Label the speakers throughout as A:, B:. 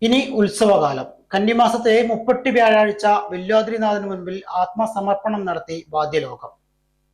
A: ഇനി ഉത്സവകാലം. കന്നിമാസത്തെ മുപ്പട്ടി വ്യാഴാഴ്ച വില്വാദ്രിനാഥന് മുൻപിൽ ആത്മസമർപ്പണം നടത്തി വാദ്യലോകം.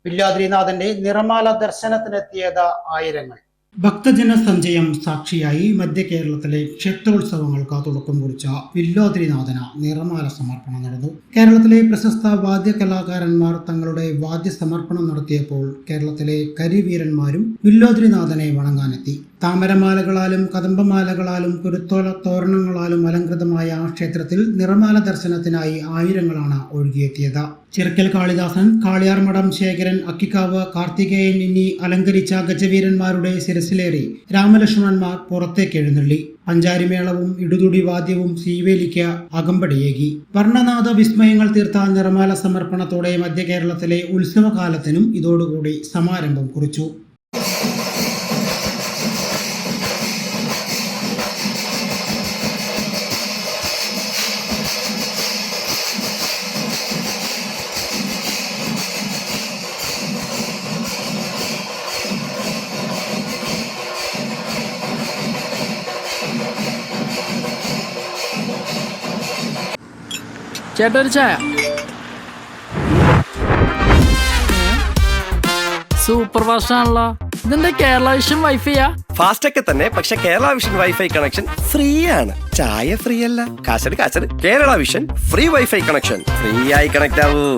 A: വില്വാദ്രിനാഥന്റെ നിറമാല ദർശനത്തിനെത്തിയത് ആയിരങ്ങൾ. ഭക്തജന സഞ്ചയം സാക്ഷിയായി മധ്യ കേരളത്തിലെ ക്ഷേത്രോത്സവങ്ങൾക്ക് തുടക്കം കുറിച്ച വില്വാദ്രിനാഥന് നിറമാല സമർപ്പണം നടന്നു. കേരളത്തിലെ പ്രശസ്ത വാദ്യ കലാകാരന്മാർ തങ്ങളുടെ വാദ്യ സമർപ്പണം നടത്തിയപ്പോൾ കേരളത്തിലെ കരിവീരന്മാരും വില്വാദ്രിനാഥനെ വണങ്ങാനെത്തി. താമരമാലകളാലും കദംബമാലകളാലും കുരുത്തോല തോരണങ്ങളാലും അലങ്കൃതമായ ക്ഷേത്രത്തിൽ നിറമാല ദർശനത്തിനായി ആയിരങ്ങളാണ് ഒഴുകിയെത്തിയത്. ചിറക്കൽ കാളിദാസൻ, കാളിയാർമഠം ശേഖരൻ, അക്കിക്കാവ് കാർത്തികേയൻ എന്നീ അലങ്കരിച്ച ഗജവീരന്മാരുടെ ശിരസിലേറി രാമലക്ഷ്മണന്മാർ പുറത്തേക്ക് എഴുന്നള്ളി. പഞ്ചാരിമേളവും ഇടുതുടി വാദ്യവും ശ്രീവേലിക്ക് അകമ്പടിയേകി. വർണ്ണനാഥ വിസ്മയങ്ങൾ തീർത്ത നിറമാല സമർപ്പണത്തോടെ മധ്യ കേരളത്തിലെ ഉത്സവകാലത്തിനും ഇതോടുകൂടി സമാരംഭം കുറിച്ചു.
B: ചേട്ടാ ഒരു ചായ. സൂപ്പർ ഫാസ്റ്റ് ആണല്ലോ. ഇതെന്താ കേരള വിഷൻ വൈഫൈയാ?
C: ഫാസ്റ്റ് ഒക്കെ തന്നെ, പക്ഷെ Kerala vision wifi connection free ആണ്. ചായ ഫ്രീ അല്ല, കാശട് Kerala vision free wifi connection. Free ആയി കണക്ട് ആവൂ.